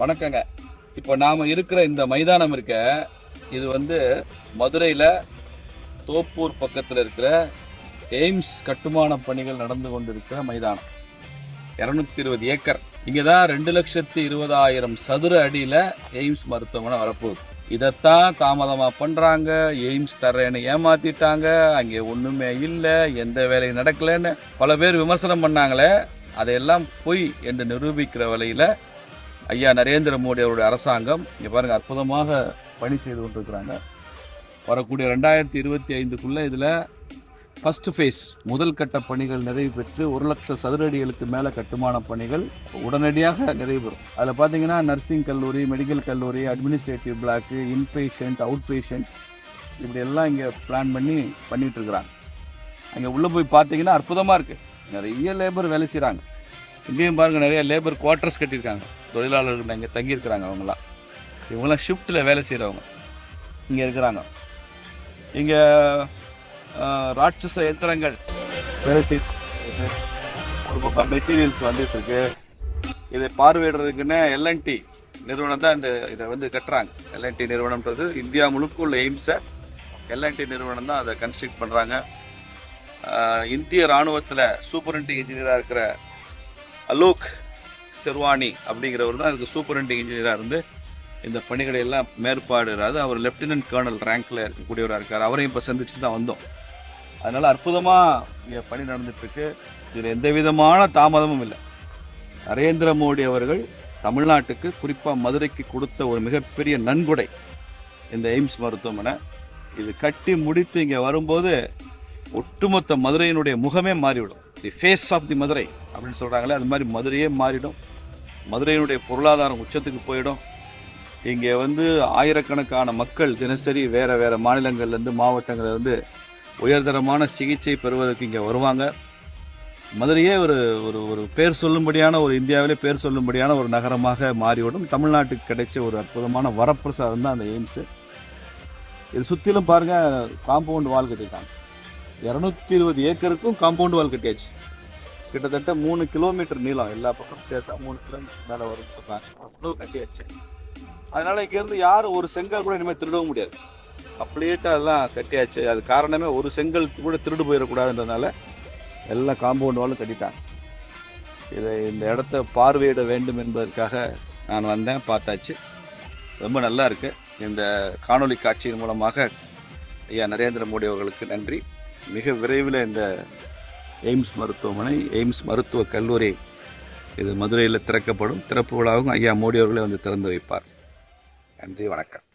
வணக்கங்க. இப்போ நாம இருக்கிற இந்த மைதானம் இருக்க, இது வந்து மதுரையில தோப்பூர் பக்கத்தில் இருக்கிற எய்ம்ஸ் கட்டுமான பணிகள் நடந்து கொண்டிருக்கிற மைதானம். 220 ஏக்கர். இங்கதான் 2,20,000 சதுர அடியில எய்ம்ஸ் மருத்துவமனை வரப்போகுது. இதைத்தான் தாமதமா பண்றாங்க. எய்ம்ஸ் தர்றேன்னு ஏமாத்திட்டாங்க. அங்கே ஒண்ணுமே இல்லை, எந்த வேலையும் நடக்கலன்னு பல பேர் விமர்சனம் பண்ணாங்களே, அதையெல்லாம் பொய் என்று நிரூபிக்கிற வகையில ஐயா நரேந்திர மோடி அவருடைய அரசாங்கம் இங்க பாருங்க அற்புதமாக பணி செய்து கொண்டிருக்கிறாங்க. வரக்கூடிய 2025க்குள்ள இதுல ஃபர்ஸ்ட் ஃபேஸ் முதல் கட்ட பணிகள் நிறைவு பெற்று 1,00,000 சதுர அடிகளுக்கு மேல கட்டுமான பணிகள் உடனடியாக நிறைவு பெறும். அதில் பார்த்தீங்கன்னா நர்சிங் கல்லூரி, மெடிக்கல் கல்லூரி, administrative block, inpatient, out patient, இப்படி எல்லாம் இங்கே பிளான் பண்ணிட்டு இருக்கிறாங்க. அங்கே உள்ள போய் பார்த்தீங்கன்னா அற்புதமாக இருக்கு. நிறைய லேபர் வேலை செய்கிறாங்க. இங்கேயும் பாருங்க நிறைய லேபர் குவார்டர்ஸ் கட்டியிருக்காங்க. தொழிலாளர்கள் இங்கே தங்கியிருக்கிறாங்க. இவங்கெல்லாம் ஷிஃப்ட்டில் வேலை செய்கிறவங்க இங்கே இருக்கிறாங்க. இங்கே ராட்சச எந்திரங்கள் வேலை செய்ய ஒரு பக்கம் மெட்டீரியல்ஸ் வந்துட்டு இருக்கு. இதை பார்வையிடுறதுக்குன்னு எல்என்டி நிறுவனம் தான் இதை வந்து கட்டுறாங்க. எல்என்டி நிறுவனம்ன்றது இந்தியா முழுக்க உள்ள எய்ம்ஸை எல்என்டி நிறுவனம் தான் அதை கன்ஸ்ட்ரக்ட் பண்ணுறாங்க. இந்திய இராணுவத்தில் சூப்பரண்டிங் இன்ஜினியராக இருக்கிற அலோக் செர்வானி அப்படிங்கிறவர் தான் அதுக்கு சூப்பரண்டிங் இன்ஜினியராக இருந்து இந்த பணிகளை எல்லாம் மேற்பாடுறாரு. அவர் லெப்டினன்ட் கர்னல் ரேங்க்ல இருக்கக்கூடியவராக இருக்கார். அவரையும் இப்போ சந்திச்சு தான் வந்தோம். அதனால அற்புதமாக இங்கே பணி நடந்துட்டு இருக்கு. இதில் எந்த விதமான தாமதமும் இல்லை. நரேந்திர மோடி அவர்கள் தமிழ்நாட்டுக்கு குறிப்பாக மதுரைக்கு கொடுத்த ஒரு மிகப்பெரிய நன்கொடை இந்த எய்ம்ஸ் மருத்துவமனை. இது கட்டி முடித்து இங்கே வரும்போது ஒட்டுமொத்த மதுரையினுடைய முகமே மாறிவிடும். The face of the Madurai அப்படின்னு சொல்கிறாங்களே, அது மாதிரி மதுரையே மாறிடும். மதுரையினுடைய பொருளாதாரம் உச்சத்துக்கு போயிடும். இங்கே வந்து ஆயிரக்கணக்கான மக்கள் தினசரி வேறு வேறு மாநிலங்கள்லேருந்து மாவட்டங்கள்லேருந்து உயர்தரமான சிகிச்சை பெறுவதற்கு இங்கே வருவாங்க. மதுரையே ஒரு ஒரு பேர் சொல்லும்படியான, ஒரு இந்தியாவிலே பேர் சொல்லும்படியான ஒரு நகரமாக மாறிவிடும். தமிழ்நாட்டுக்கு கிடைச்ச ஒரு அற்புதமான வரப்பிரசாதம் தான் அந்த எய்ம்ஸு. இது சுற்றிலும் பாருங்கள் காம்பவுண்ட் வால் கட்டியிருக்காங்க. 220 ஏக்கருக்கும் காம்பவுண்ட் வால் கட்டியாச்சு. கிட்டத்தட்ட 3 கிலோமீட்டர் நீளம், எல்லா பக்கம் சேர்த்தா 3 கிலோமீட்டர் மேலே வரும் அவ்வளோ கட்டியாச்சு. அதனால இங்கேருந்து யாரும் ஒரு செங்கல் கூட இனிமேல் திருடவும் முடியாது. அப்படியேட்டு அதெல்லாம் கட்டியாச்சு. அது காரணமே ஒரு செங்கல் கூட திருடு போயிடக்கூடாதுன்றதுனால எல்லாம் காம்பவுண்ட் வாலும் கட்டிட்டாங்க. இந்த இடத்த பார்வையிட வேண்டும் என்பதற்காக நான் வந்தேன், பார்த்தாச்சு. ரொம்ப நல்லா இருக்கு. இந்த காணொலி காட்சியின் மூலமாக ஐயா நரேந்திர மோடி அவர்களுக்கு நன்றி. மிக விரைவில் இந்த எய்ம்ஸ் மருத்துவமனை, எய்ம்ஸ் மருத்துவக் கல்லூரி இது மதுரையில் திறக்கப்படும். திறப்பு விழாவும் ஐயா மோடி அவர்களே வந்து திறந்து வைப்பார். நன்றி, வணக்கம்.